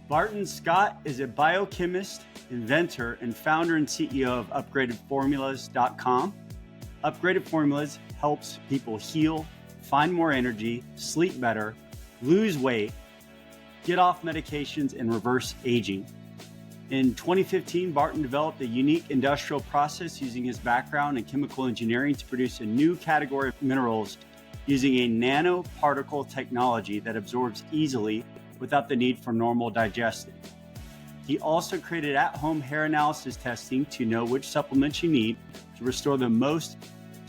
Barton Scott is a biochemist, inventor, and founder and CEO of upgradedformulas.com. Upgraded Formulas helps people heal, find more energy, sleep better, lose weight, get off medications, and reverse aging. In 2015, Barton developed a unique industrial process using his background in chemical engineering to produce a new category of minerals using a nanoparticle technology that absorbs easily without the need for normal digestion. He also created at-home hair analysis testing to know which supplements you need to restore the most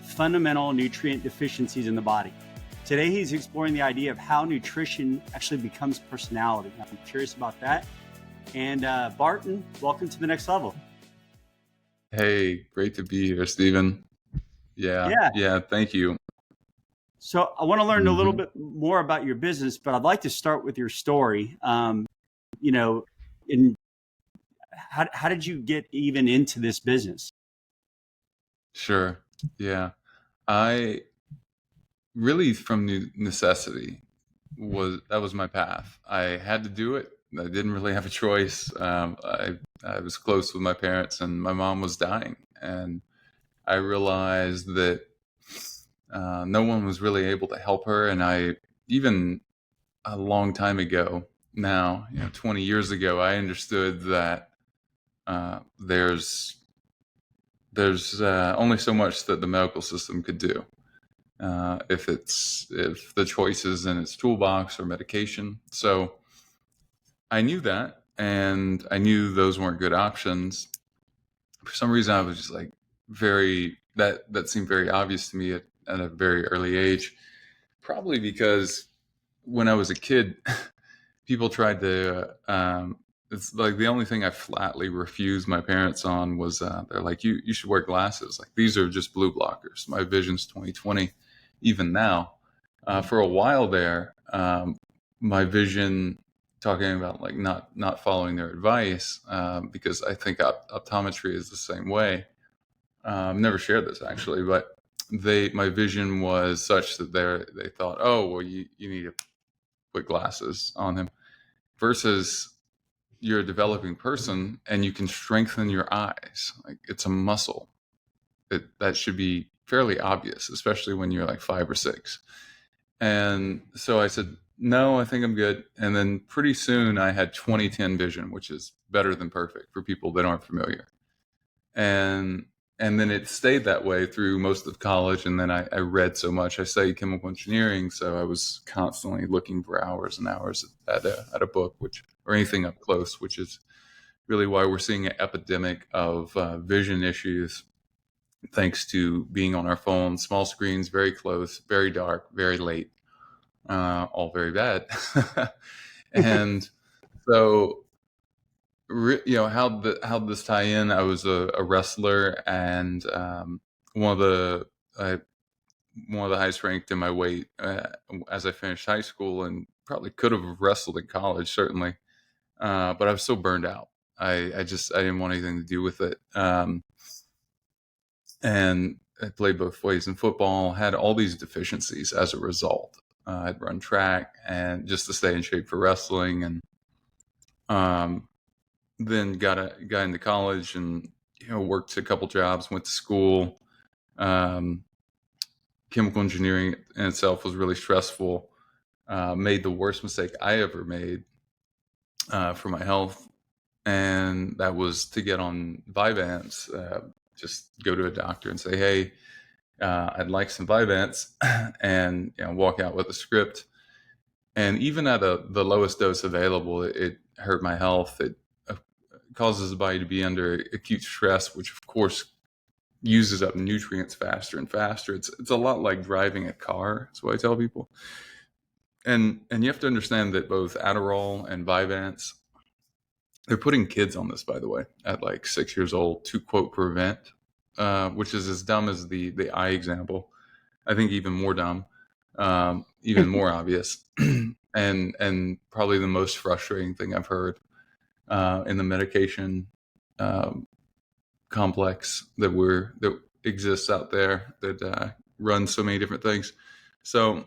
fundamental nutrient deficiencies in the body. Today, he's exploring the idea of how nutrition actually becomes personality. I'm curious about that. And Barton, welcome to the next level. Hey, great to be here, Stephen. Yeah, thank you. So I want to learn a little bit more about your business, but I'd like to start with your story. How did you get even into this business? Sure. Yeah. I really, from necessity, that was my path. I had to do it. I didn't really have a choice. I was close with my parents, and my mom was dying, and I realized that no one was really able to help her. And I, even a long time ago now, 20 years ago, I understood that there's only so much that the medical system could do. If the choice is in its toolbox or medication. So I knew that, and I knew those weren't good options. For some reason, I was just like that seemed very obvious to me at a very early age, probably because when I was a kid, people tried to, it's like the only thing I flatly refused my parents on was, they're like, you should wear glasses. Like, these are just blue blockers. My vision's 20/20. Even now, for a while there, my vision, talking about like not following their advice, because I think optometry is the same way. I've never shared this actually, but my vision was such that they thought, oh, well, you need to put glasses on him, versus you're a developing person and you can strengthen your eyes. Like, it's a muscle. That should be fairly obvious, especially when you're like 5 or 6. And so I said, no, I think I'm good. And then pretty soon I had 20/10 vision, which is better than perfect for people that aren't familiar. And then it stayed that way through most of college. And then I read so much. I studied chemical engineering, so I was constantly looking for hours and hours at a book, or anything up close, which is really why we're seeing an epidemic of vision issues, thanks to being on our phones, small screens, very close, very dark, very late, all very bad. And so, how this tie in? I was a wrestler, and one of the highest ranked in my weight as I finished high school, and probably could have wrestled in college, certainly. But I was so burned out. I didn't want anything to do with it. And I played both ways in football, had all these deficiencies as a result. I'd run track and just to stay in shape for wrestling, and then got into college, and worked a couple jobs, went to school. Chemical engineering in itself was really stressful. Made the worst mistake I ever made for my health, and that was to get on Vyvanse. Just go to a doctor and say, hey, I'd like some Vyvanse, and walk out with a script. And even at the lowest dose available, it hurt my health. It causes the body to be under acute stress, which of course uses up nutrients faster and faster. It's a lot like driving a car. That's what I tell people. And you have to understand that both Adderall and Vyvanse, they're putting kids on this, by the way, at like 6 years old to, quote, prevent, which is as dumb as the eye example. I think even more dumb, even more obvious, and probably the most frustrating thing I've heard in the medication complex that exists out there, that runs so many different things. So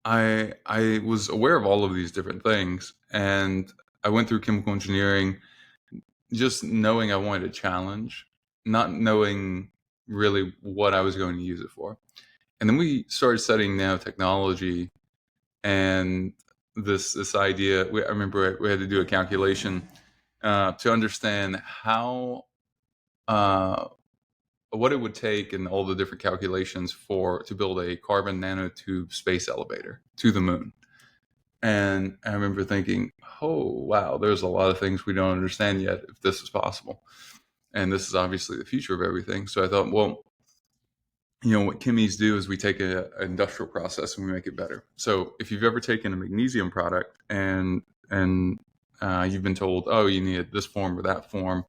I was aware of all of these different things, and I went through chemical engineering just knowing I wanted a challenge, not knowing really what I was going to use it for. And then we started studying nanotechnology, and this idea. I remember we had to do a calculation to understand how what it would take and all the different calculations to build a carbon nanotube space elevator to the moon. And I remember thinking, oh wow, there's a lot of things we don't understand yet if this is possible. And this is obviously the future of everything. So I thought, well, what chemies do is we take an industrial process and we make it better. So if you've ever taken a magnesium product and you've been told, oh, you need this form or that form,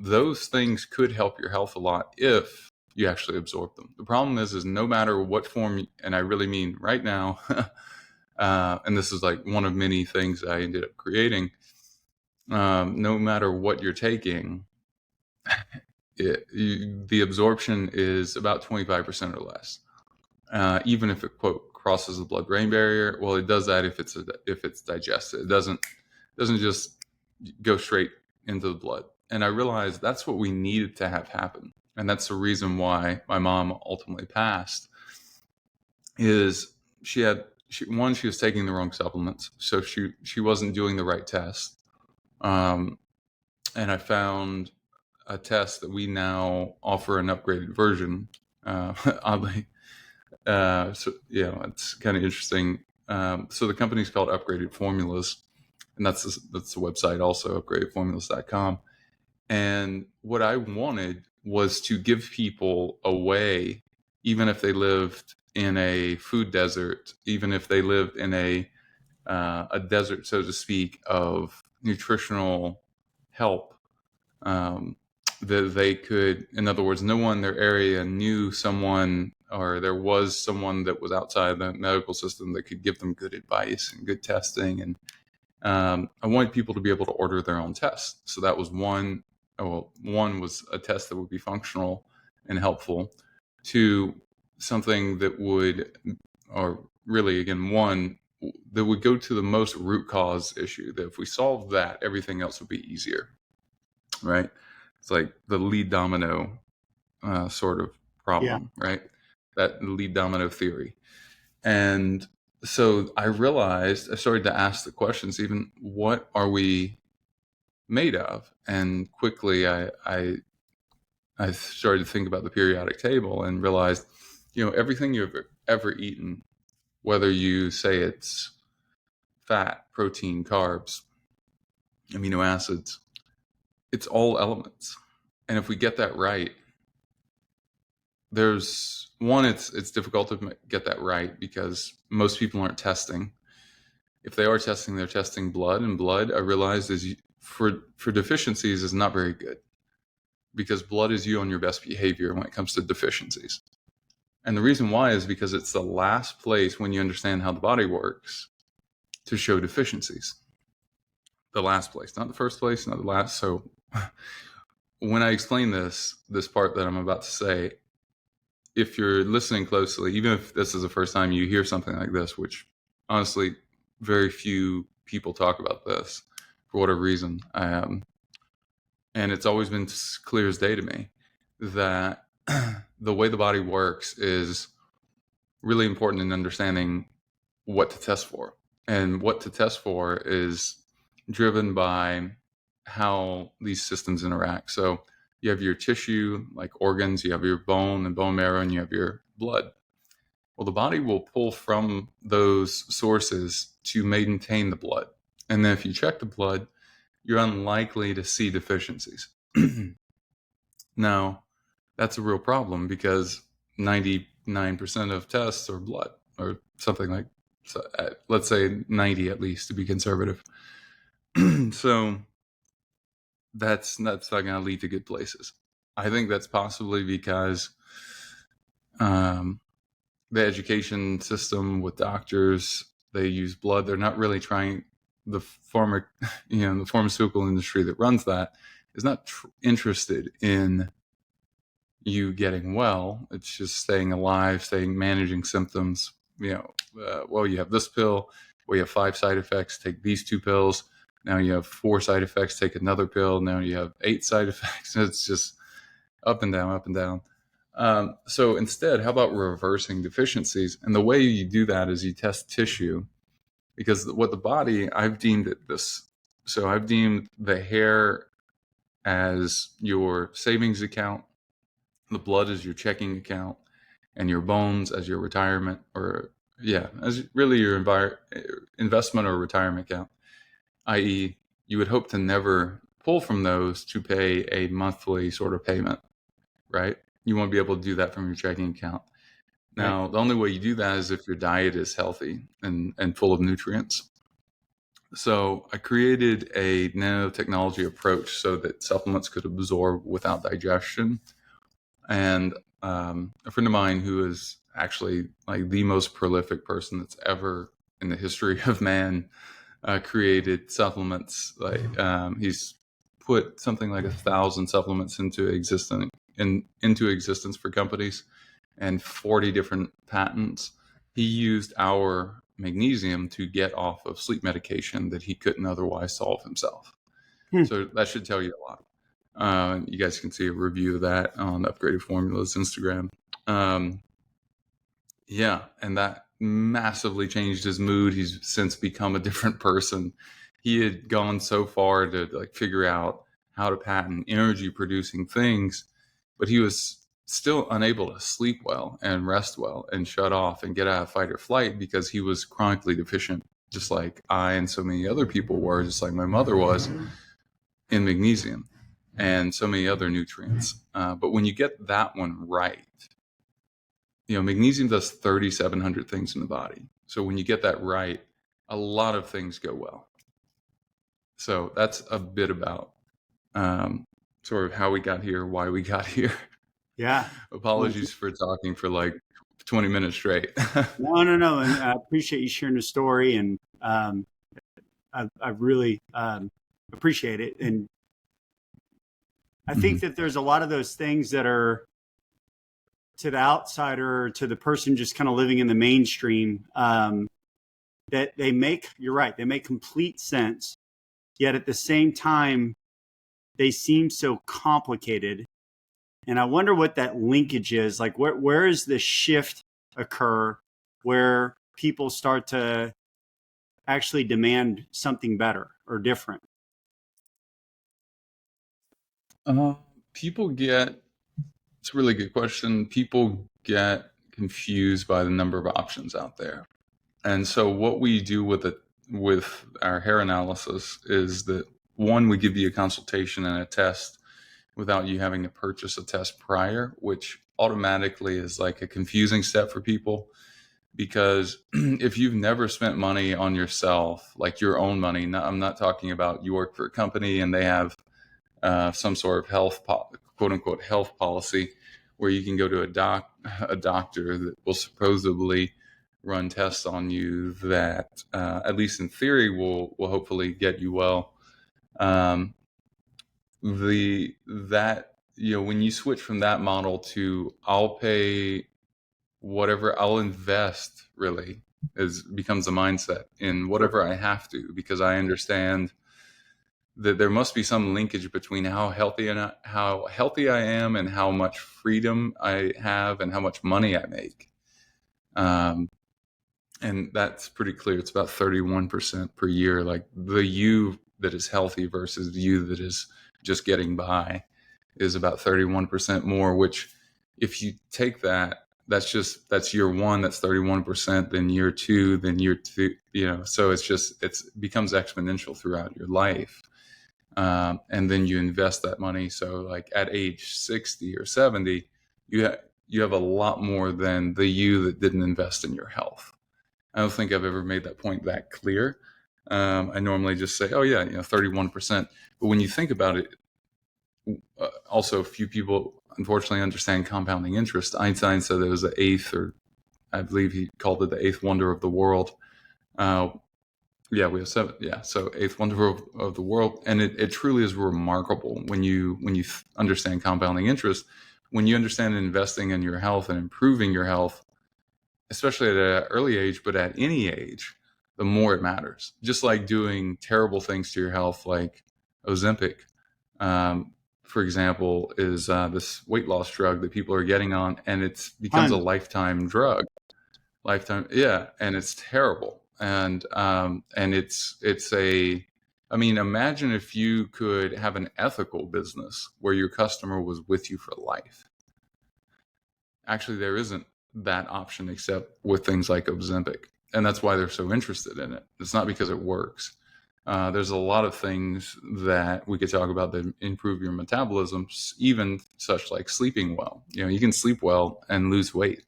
those things could help your health a lot if you actually absorb them. The problem is no matter what form, and I really mean right now, and this is like one of many things I ended up creating, no matter what you're taking, the absorption is about 25% or less. Even if it, quote, crosses the blood-brain barrier, well, it does that if it's digested. It doesn't just go straight into the blood. And I realized that's what we needed to have happen. And that's the reason why my mom ultimately passed, is she was taking the wrong supplements. So she wasn't doing the right test. And I found a test that we now offer an upgraded version. Oddly, so it's kind of interesting. So the company's called Upgraded Formulas, and that's the website also, upgradedformulas.com. And what I wanted was to give people a way, even if they lived in a food desert, even if they lived in a desert, so to speak, of nutritional help, that they could, in other words, no one in their area knew someone, or there was someone that was outside the medical system that could give them good advice and good testing. And I wanted people to be able to order their own tests. So that was one. Well, one was a test that would be functional and helpful. Two, something that would, or really, again, one that would go to the most root cause issue, that if we solve that, everything else would be easier, right? It's like the lead domino sort of problem, right? That lead domino theory. And so I started to ask the questions, even what are we made of? And quickly I started to think about the periodic table and realized, everything you've ever eaten, whether you say it's fat, protein, carbs, amino acids, it's all elements. And if we get that right, it's difficult to get that right because most people aren't testing. If they are testing, they're testing blood, and blood, I realized, is for deficiencies is not very good, because blood is you on your best behavior when it comes to deficiencies. And the reason why is because it's the last place, when you understand how the body works, to show deficiencies. The last place, not the first place, not the last. So when I explain this part that I'm about to say, if you're listening closely, even if this is the first time you hear something like this, which honestly, very few people talk about this for whatever reason, and it's always been clear as day to me that the way the body works is really important in understanding what to test for. And what to test for is driven by how these systems interact. So you have your tissue, like organs, you have your bone and bone marrow, and you have your blood. Well, the body will pull from those sources to maintain the blood. And then if you check the blood, you're unlikely to see deficiencies. Now, that's a real problem because 99% of tests are blood, or something like, so, let's say 90 at least to be conservative. So that's not going to lead to good places. I think that's possibly because the education system with doctors, they use blood. They're not really trying, the pharmaceutical industry that runs that is not interested in you getting well. It's just staying alive, managing symptoms, well, you have this pill, well, you have 5 side effects, take these 2 pills. Now you have 4 side effects, take another pill. Now you have 8 side effects. It's just up and down, up and down. So instead, how about reversing deficiencies? And the way you do that is you test tissue, because what the body, I've deemed it this. So I've deemed the hair as your savings account, the blood as your checking account, and your bones as your retirement, or as really your investment or retirement account, i.e., you would hope to never pull from those to pay a monthly sort of payment, right? You won't be able to do that from your checking account. Now, the only way you do that is if your diet is healthy and full of nutrients. So I created a nanotechnology approach so that supplements could absorb without digestion. And a friend of mine who is actually like the most prolific person that's ever in the history of man created supplements. Like he's put something like 1,000 supplements into existence for companies, and 40 different patents. He used our magnesium to get off of sleep medication that he couldn't otherwise solve himself. So that should tell you a lot. You guys can see a review of that on Upgraded Formulas Instagram. And that massively changed his mood. He's since become a different person. He had gone so far to like figure out how to patent energy producing things, but he was still unable to sleep well and rest well and shut off and get out of fight or flight because he was chronically deficient, just like I and so many other people were, just like my mother was, in magnesium and so many other nutrients. But when you get that one right, magnesium does 3,700 things in the body. So when you get that right, a lot of things go well. So that's a bit about sort of how we got here, why we got here. Yeah. Apologies for talking for like 20 minutes straight. No. And I appreciate you sharing the story, and I really appreciate it. And I think that there's a lot of those things that are, to the outsider, to the person just kind of living in the mainstream, that you're right, they make complete sense. Yet at the same time, they seem so complicated. And I wonder what that linkage is. Like, where does the shift occur where people start to actually demand something better or different? It's a really good question. People get confused by the number of options out there. And so what we do with our hair analysis is that, one, we give you a consultation and a test without you having to purchase a test prior, which automatically is like a confusing step for people. Because if you've never spent money on yourself, like your own money, I'm not talking about you work for a company and they have some sort of quote unquote health policy where you can go to a doctor that will supposedly run tests on you that at least in theory will hopefully get you well. When you switch from that model to I'll pay whatever, I'll invest, really becomes a mindset in whatever I have to, because I understand that there must be some linkage between how healthy I am and how much freedom I have and how much money I make. And that's pretty clear. It's about 31% per year, like the you that is healthy versus the you that is just getting by is about 31% more, which if you take that's year one, that's 31%, then year two, so it becomes exponential throughout your life. And then you invest that money. So like at age 60 or 70, you have a lot more than the you that didn't invest in your health. I don't think I've ever made that point that clear. I normally just say, 31%. But when you think about it, also few people unfortunately understand compounding interest. Einstein said it was the eighth, or I believe he called it the eighth wonder of the world. We have 7. Yeah, so eighth wonder of the world, and it truly is remarkable when you understand compounding interest. When you understand investing in your health and improving your health, especially at an early age, but at any age, the more it matters. Just like doing terrible things to your health, like Ozempic, um, for example, is this weight loss drug that people are getting on, and it becomes a Tons. lifetime drug. Lifetime, yeah, and it's terrible. And it's a, I mean, imagine if you could have an ethical business where your customer was with you for life. Actually, there isn't that option except with things like Ozempic, and that's why they're so interested in it. It's not because it works. There's a lot of things that we could talk about that improve your metabolism, even such like sleeping well. You know, you can sleep well and lose weight.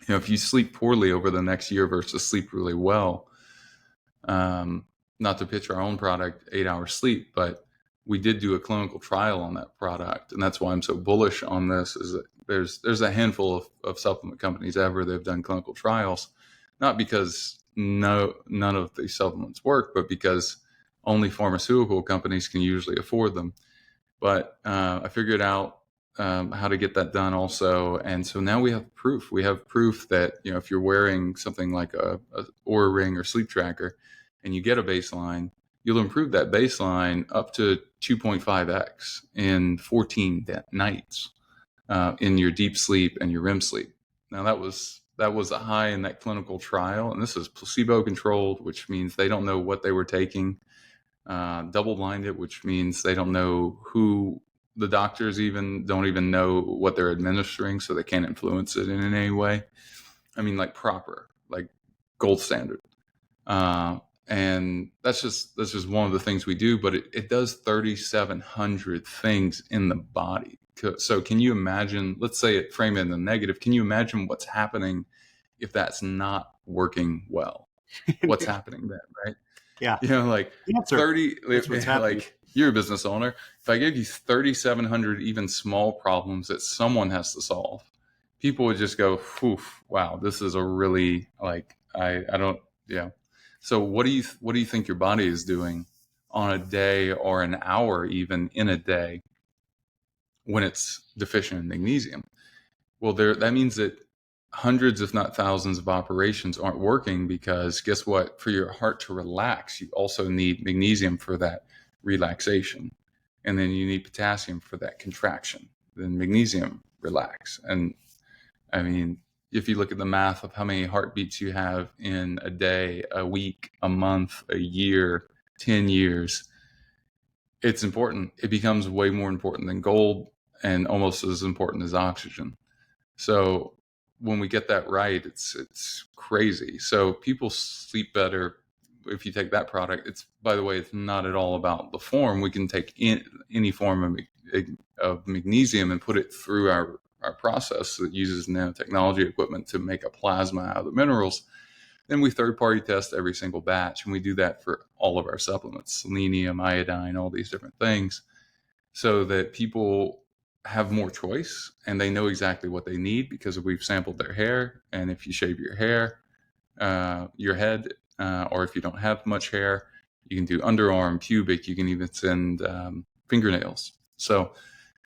You know, if you sleep poorly over the next year versus sleep really well, um, not to pitch our own product, 8 hours sleep, but we did do a clinical trial on that product, and that's why I'm so bullish on this. Is that there's a handful of supplement companies ever that have done clinical trials, not because none of these supplements work, but because only pharmaceutical companies can usually afford them. But I figured out how to get that done also, and so now we have proof. We have proof that, you know, if you're wearing something like a Oura Ring or sleep tracker, and you get a baseline, you'll improve that baseline up to 2.5x in 14 nights in your deep sleep and your REM sleep. Now that was a high in that clinical trial, and this is placebo controlled, which means they don't know what they were taking. Double blinded, which means they don't know who the doctors even don't even know what they're administering, so they can't influence it in any way. I mean, like proper, like gold standard. And that's just one of the things we do, but it does 3,700 things in the body. So can you imagine, let's say it frame it in the negative, can you imagine what's happening if that's not working well? What's happening then, right? Yeah. You know, like Cancer. 30, That's what's happening. like you're a business owner. If I gave you 3,700 even small problems that someone has to solve, people would just go, "Oof, wow, this is a really like I don't, yeah." So what do you think your body is doing on a day or an hour, even in a day, when it's deficient in magnesium? Well, that means that hundreds, if not thousands, of operations aren't working, because guess what? For your heart to relax, you also need magnesium for that relaxation. And then you need potassium for that contraction. Then magnesium relax. And I mean, if you look at the math of how many heartbeats you have in a day, a week, a month, a year, 10 years, it's important. It becomes way more important than gold and almost as important as oxygen. So when we get that right, it's crazy. So people sleep better if you take that product. It's, by the way, it's not at all about the form. We can take any form of magnesium and put it through our process that uses nanotechnology equipment to make a plasma out of the minerals. Then we third-party test every single batch, and we do that for all of our supplements, selenium, iodine, all these different things, so that people have more choice and they know exactly what they need because we've sampled their hair. And if you shave your hair, your head, or if you don't have much hair, you can do underarm, pubic, you can even send fingernails, so,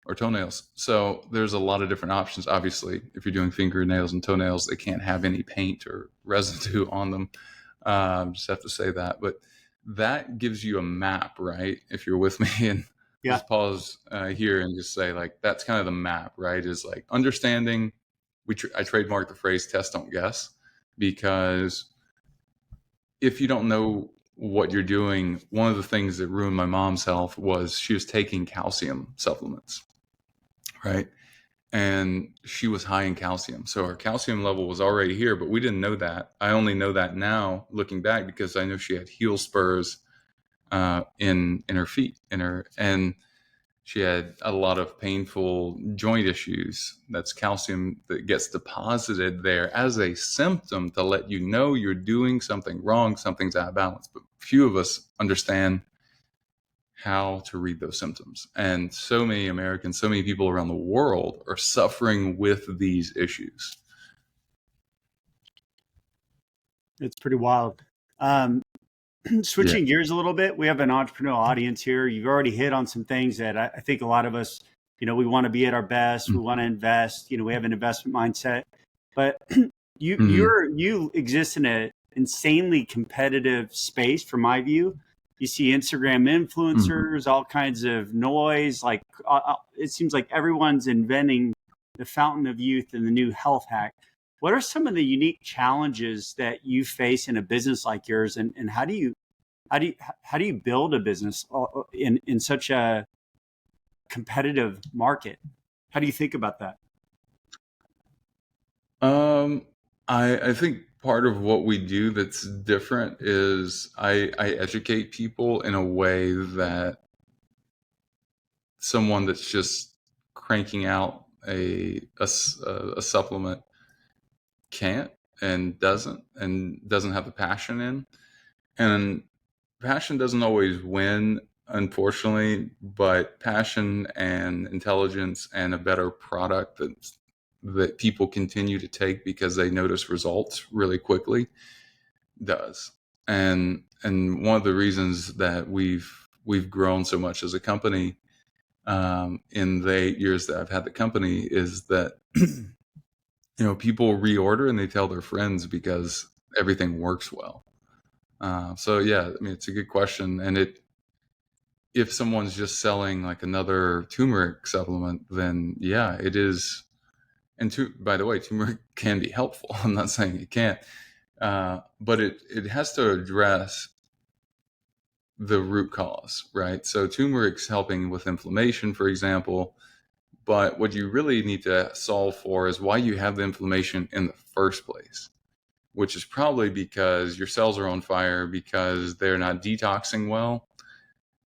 or toenails. So there's a lot of different options. Obviously, if you're doing fingernails and toenails, they can't have any paint or residue on them. Just have to say that. But that gives you a map, right? If you're with me, and Yeah. just pause here and just say, like, that's kind of the map, right? Is like understanding. I trademarked the phrase "test, don't guess," because if you don't know what you're doing, one of the things that ruined my mom's health was she was taking calcium supplements, right? And she was high in calcium. So her calcium level was already here, but we didn't know that. I only know that now looking back because I know she had heel spurs in her feet, and she had a lot of painful joint issues. That's calcium that gets deposited there as a symptom to let you know you're doing something wrong, something's out of balance. But few of us understand how to read those symptoms. And so many Americans, so many people around the world are suffering with these issues. It's pretty wild. Switching gears a little bit, we have an entrepreneurial audience here. You've already hit on some things that I think a lot of us, we want to be at our best. We want to invest. We have an investment mindset. But Mhm. You exist in a insanely competitive space from my view. You see Instagram Mhm. influencers, all kinds of noise. Like it seems like everyone's inventing the fountain of youth and the new health hack. What are some of the unique challenges that you face in a business like yours, and how do you build a business in such a competitive market? How do you think about that? Um, I think part of what we do that's different is I educate people in a way that someone that's just cranking out a supplement can't and doesn't have the passion in. And passion doesn't always win, unfortunately, but passion and intelligence and a better product that people continue to take because they notice results really quickly does. And one of the reasons that we've grown so much as a company in the 8 years that I've had the company is that people reorder and they tell their friends because everything works well. So yeah, I mean it's a good question, and if someone's just selling like another turmeric supplement, then yeah, it is. And by the way, turmeric can be helpful. I'm not saying it can't, but it has to address the root cause, right? So turmeric's helping with inflammation, for example, but what you really need to solve for is why you have the inflammation in the first place, which is probably because your cells are on fire because they're not detoxing well.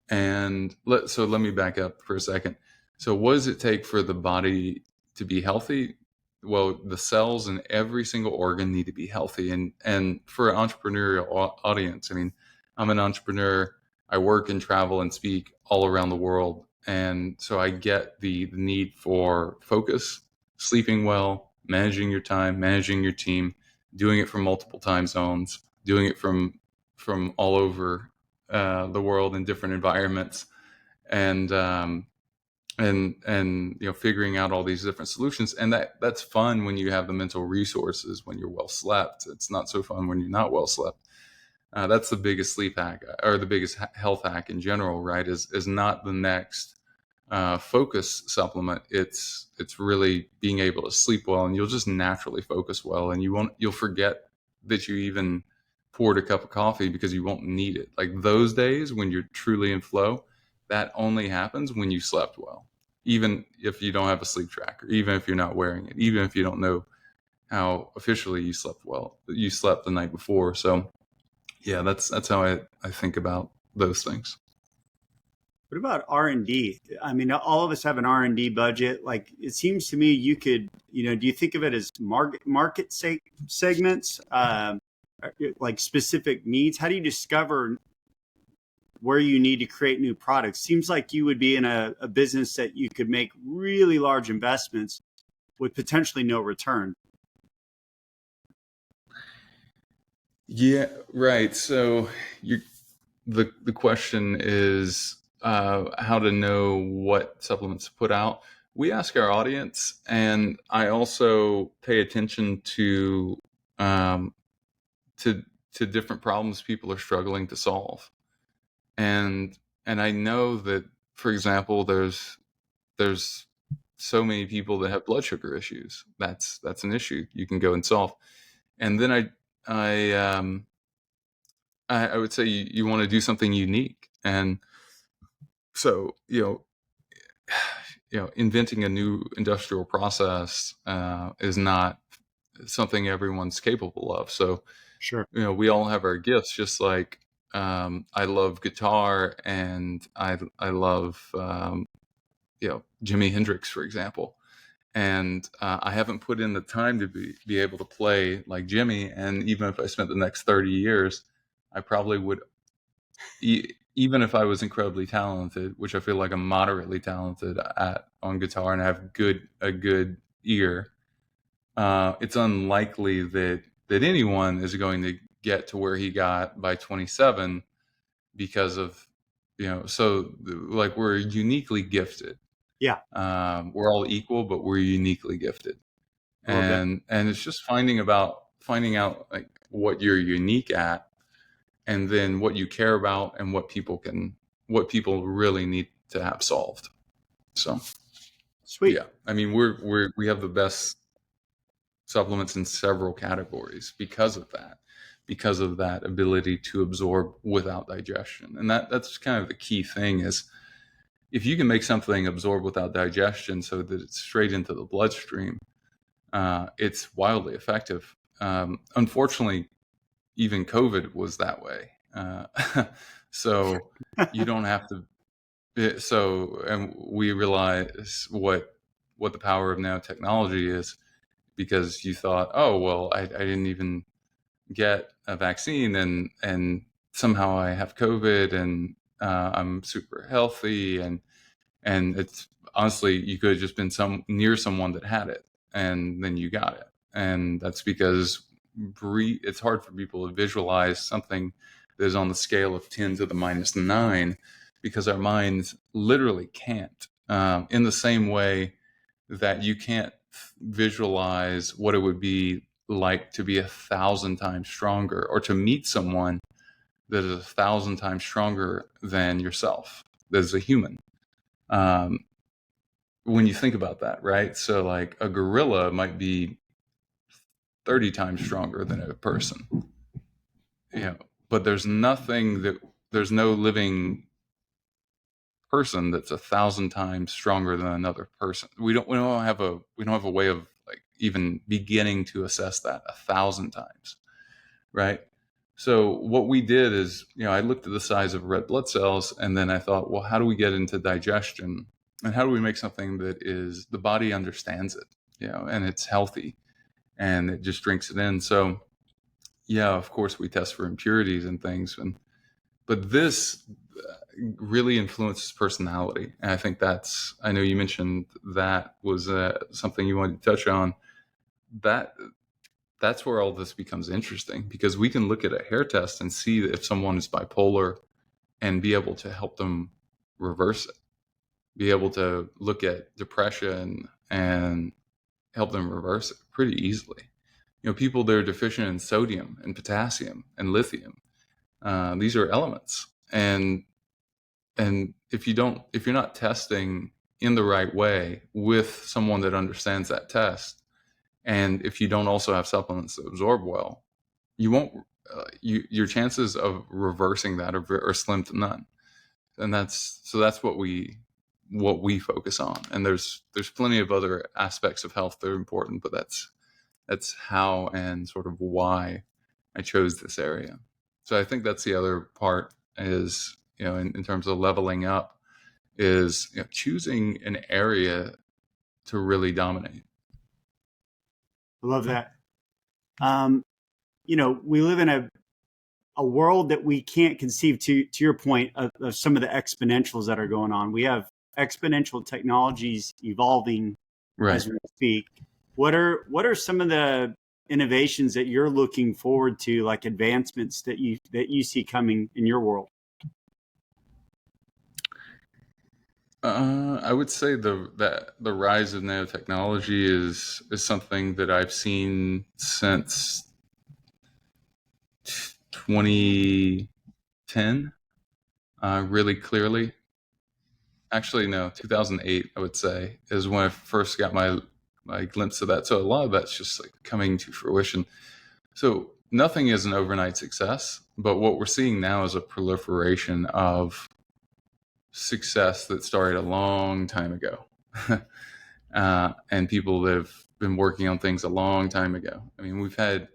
And so let me back up for a second. So what does it take for the body to be healthy? Well, the cells in every single organ need to be healthy. And for an entrepreneurial audience, I mean, I'm an entrepreneur. I work and travel and speak all around the world. And so I get the need for focus, sleeping well, managing your time, managing your team, doing it from multiple time zones, doing it from all over the world in different environments, and figuring out all these different solutions. And that's fun when you have the mental resources when you're well slept. It's not so fun when you're not well slept. That's the biggest sleep hack, or the biggest health hack in general, right? Is not the next focus supplement. It's really being able to sleep well, and you'll just naturally focus well, and you'll forget that you even poured a cup of coffee because you won't need it. Like those days when you're truly in flow, that only happens when you slept well. Even if you don't have a sleep tracker, even if you're not wearing it, even if you don't know how officially you slept the night before. So yeah, that's how I think about those things. What about R&D? I mean, all of us have an R&D budget. Like it seems to me you could, do you think of it as segments, like specific needs? How do you discover where you need to create new products? Seems like you would be in a business that you could make really large investments with potentially no return. Yeah, right. So you the question is how to know what supplements to put out. We ask our audience, and I also pay attention um, to to different problems people are struggling to solve. And I know that, for example, there's so many people that have blood sugar issues. That's an issue you can go and solve. And then I I would say you want to do something unique, and so inventing a new industrial process is not something everyone's capable of. So Sure. we all have our gifts, just like I love guitar and I love Jimi Hendrix, for example. And I haven't put in the time to be able to play like Jimmy. And even if I spent the next 30 years, I probably would, even if I was incredibly talented, which I feel like I'm moderately talented at on guitar and I have a good ear. It's unlikely that anyone is going to get to where he got by 27 because of so like we're uniquely gifted. Yeah. We're all equal, but we're uniquely gifted. I love that. And it's just finding out like what you're unique at, and then what you care about, and what people really need to have solved. So Sweet. yeah, I mean, we have the best supplements in several categories because of that ability to absorb without digestion. And that's kind of the key thing is, if you can make something absorb without digestion so that it's straight into the bloodstream, it's wildly effective. Unfortunately, even COVID was that way. So you don't have to. And we realize what the power of nanotechnology is, because you thought, oh well, I didn't even get a vaccine, and somehow I have COVID, and I'm super healthy, and it's honestly, you could have just been near someone that had it, and then you got it. And that's because it's hard for people to visualize something that is on the scale of 10 to the minus 9, because our minds literally can't. In the same way that you can't visualize what it would be like to be 1,000 times stronger, or to meet someone that is 1,000 times stronger than yourself, that is a human. When you think about that, right? So like a gorilla might be 30 times stronger than a person, but there's no living person that's 1,000 times stronger than another person. We don't have a way of like even beginning to assess that 1,000 times, right? So what we did is, I looked at the size of red blood cells, and then I thought, well, how do we get into digestion, and how do we make something that is the body understands it, and it's healthy, and it just drinks it in. So yeah, of course we test for impurities and things, but this really influences personality. And I think I know you mentioned that was something you wanted to touch on. That's where all this becomes interesting, because we can look at a hair test and see if someone is bipolar and be able to help them reverse it, be able to look at depression and help them reverse it pretty easily. People that are deficient in sodium and potassium and lithium, these are elements. And if you're not testing in the right way with someone that understands that test, and if you don't also have supplements that absorb well, you won't. Your chances of reversing that are slim to none. And that's what we focus on. And there's plenty of other aspects of health that are important, but that's how and sort of why I chose this area. So I think that's the other part is, in terms of leveling up, is choosing an area to really dominate. I love that. We live in a world that we can't conceive, to your point, of some of the exponentials that are going on. We have exponential technologies evolving Right. as we speak. What are some of the innovations that you're looking forward to, like advancements that you see coming in your world? I would say the rise of nanotechnology is something that I've seen since 2010, really clearly. Actually, no, 2008, I would say, is when I first got my glimpse of that. So a lot of that's just like coming to fruition. So nothing is an overnight success, but what we're seeing now is a proliferation of success that started a long time ago. And people that have been working on things a long time ago. I mean, we've had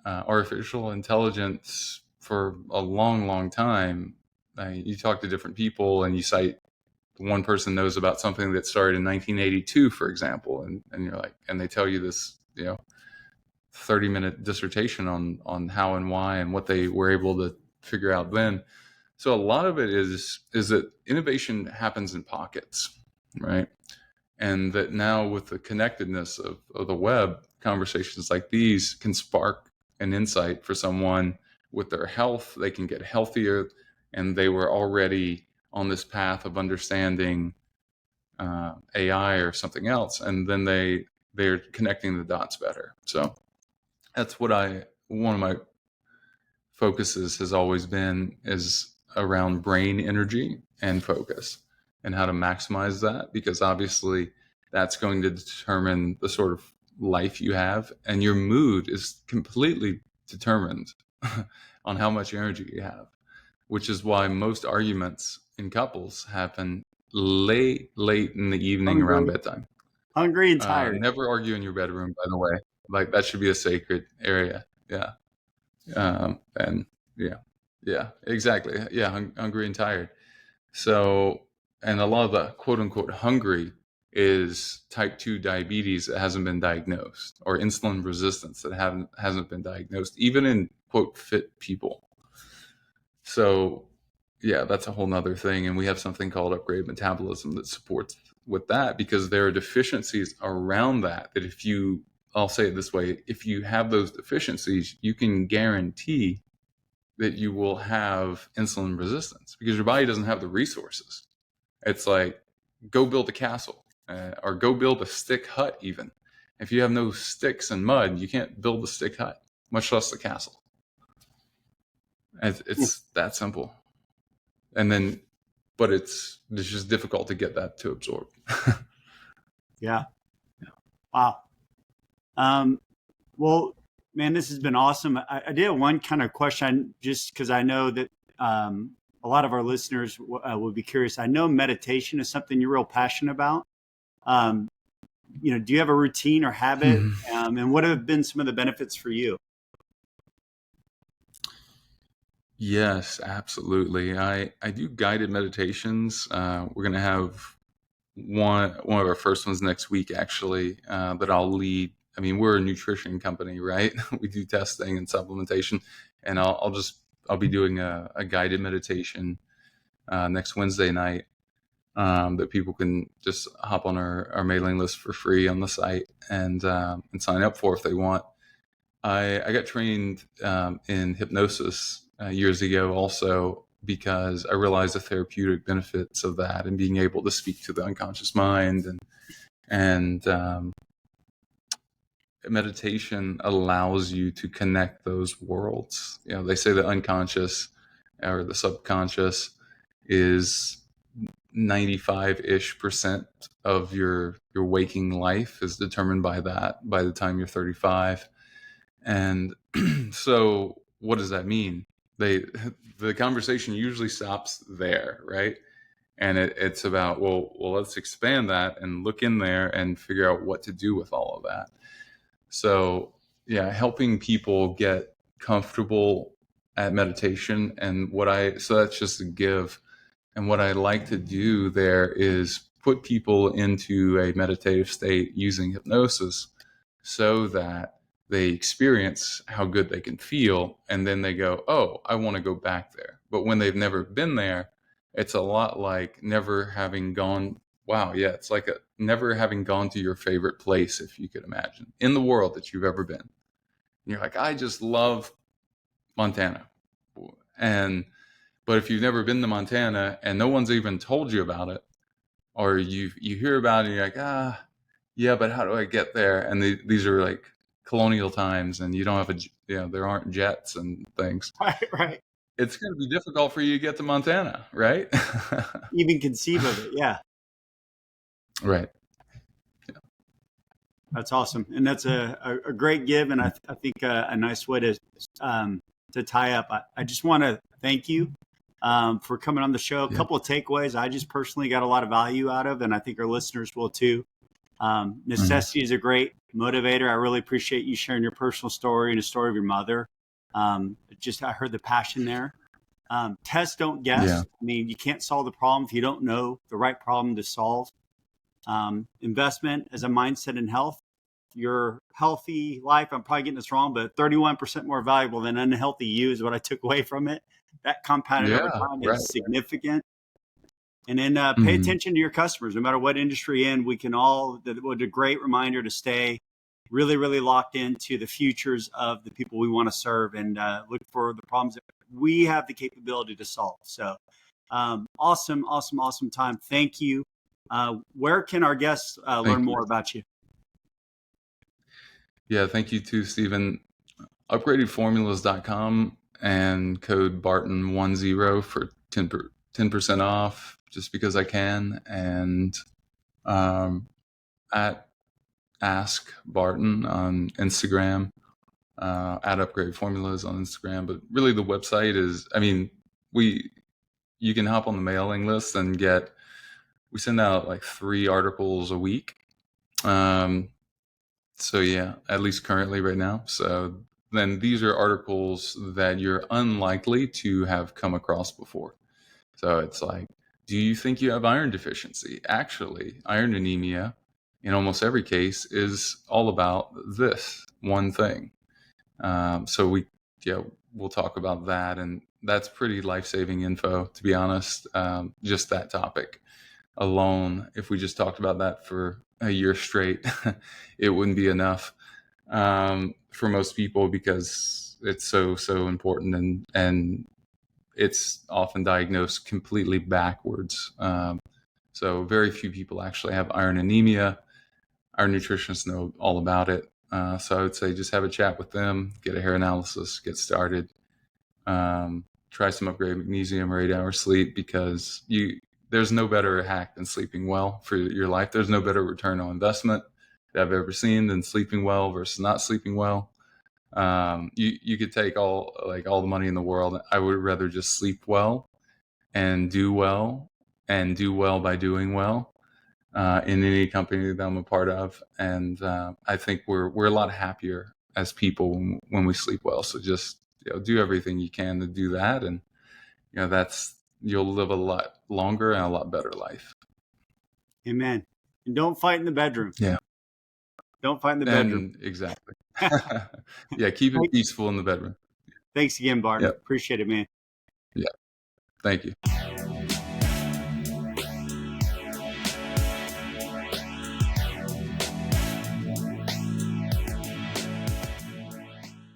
artificial intelligence for a long, long time. You talk to different people and you cite one person knows about something that started in 1982, for example, and you're like, and they tell you this, 30-minute dissertation on how and why and what they were able to figure out then. So a lot of it is that innovation happens in pockets, right? And that now with the connectedness of the web, conversations like these can spark an insight for someone with their health. They can get healthier, and they were already on this path of understanding AI or something else, and then they they're connecting the dots better. So that's what one of my focuses has always been, is around brain energy and focus, and how to maximize that, because obviously that's going to determine the sort of life you have, and your mood is completely determined on how much energy you have, which is why most arguments in couples happen late in the evening around Hungry, bedtime. hungry and tired. Never argue in your bedroom, by the way. Like, that should be a sacred area. Yeah. And yeah, exactly. Yeah, hungry and tired. So, and a lot of the quote unquote hungry is type 2 diabetes that hasn't been diagnosed, or insulin resistance that hasn't been diagnosed, even in quote fit people. So yeah, that's a whole nother thing. And we have something called upgraded metabolism that supports with that, because there are deficiencies around that if you, I'll say it this way, if you have those deficiencies, you can guarantee that you will have insulin resistance, because your body doesn't have the resources. It's like, go build a castle, or go build a stick hut. Even if you have no sticks and mud, you can't build a stick hut, much less the castle. It's that simple. And then, but it's just difficult to get that to absorb. Yeah. Wow. Well, man, this has been awesome. I did have one kind of question, just because I know that a lot of our listeners would be curious. I know meditation is something you're real passionate about. Um, do you have a routine or habit? And what have been some of the benefits for you? Yes, absolutely. I do guided meditations. We're going to have one of our first ones next week, actually, that I'll lead. I mean, we're a nutrition company, right? We do testing and supplementation, and I'll be doing a guided meditation next Wednesday night, that people can just hop on our mailing list for free on the site, and sign up for if they want. I got trained in hypnosis years ago, also, because I realized the therapeutic benefits of that, and being able to speak to the unconscious mind, and meditation allows you to connect those worlds. They say the unconscious or the subconscious is 95-ish% of your waking life is determined by that by the time you're 35. And so what does that mean? The conversation usually stops there, right? And it's about, well, let's expand that and look in there and figure out what to do with all of that. So yeah, helping people get comfortable at meditation, and so that's just a give. And what I like to do there is put people into a meditative state using hypnosis, so that they experience how good they can feel, and then they go, oh, I want to go back there. But when they've never been there, it's a lot like never having gone. Wow, yeah, it's like never having gone to your favorite place, if you could imagine, in the world that you've ever been. And you're like, I just love Montana. But if you've never been to Montana and no one's even told you about it, or you hear about it and you're like, yeah, but how do I get there? And these are like colonial times, and you don't have there aren't jets and things. Right. It's going to be difficult for you to get to Montana, right? Even conceive of it. Yeah. Right. Yeah. That's awesome. And that's a great give. And I think a nice way to tie up. I just want to thank you for coming on the show. A couple of takeaways I just personally got a lot of value out of, and I think our listeners will too. Necessity is a great motivator. I really appreciate you sharing your personal story and the story of your mother. I heard the passion there. Test, don't guess. Yeah. I mean, you can't solve the problem if you don't know the right problem to solve. Investment as a mindset in health. Your healthy life, I'm probably getting this wrong, but 31% more valuable than unhealthy you is what I took away from it. That compounded over time is significant. And then pay attention to your customers, no matter what industry in. What a great reminder to stay really, really locked into the futures of the people we want to serve, and look for the problems that we have the capability to solve. So awesome time. Thank you. Where can our guests learn more about you? Yeah, thank you too, Stephen. Upgradedformulas.com and code Barton10 for 10% off, just because I can. And at Ask Barton on Instagram, at Upgrade Formulas on Instagram. But really, the website is, I mean, you can hop on the mailing list and we send out like 3 articles a week. So yeah, at least currently right now. So then these are articles that you're unlikely to have come across before. So it's like, do you think you have iron deficiency? Actually, iron anemia in almost every case is all about this one thing. So we'll talk about that, and that's pretty life-saving info, to be honest. Just that topic alone, if we just talked about that for a year straight, it wouldn't be enough for most people, because it's so important, and it's often diagnosed completely backwards. So very few people actually have iron anemia. Our nutritionists know all about it. So I would say just have a chat with them, get a hair analysis, get started. Try some upgraded magnesium or 8-hour sleep, because there's no better hack than sleeping well for your life. There's no better return on investment that I've ever seen than sleeping well versus not sleeping well. You could take all the money in the world. I would rather just sleep well and do well by doing well, in any company that I'm a part of. And I think we're a lot happier as people when we sleep well. So just do everything you can to do that, and you'll live a lot longer and a lot better life. Amen. And don't fight in the bedroom. Yeah. Don't fight in the bedroom. Exactly. Yeah, keep it peaceful in the bedroom. Thanks again, Barton. Yep. Appreciate it, man. Yeah. Thank you.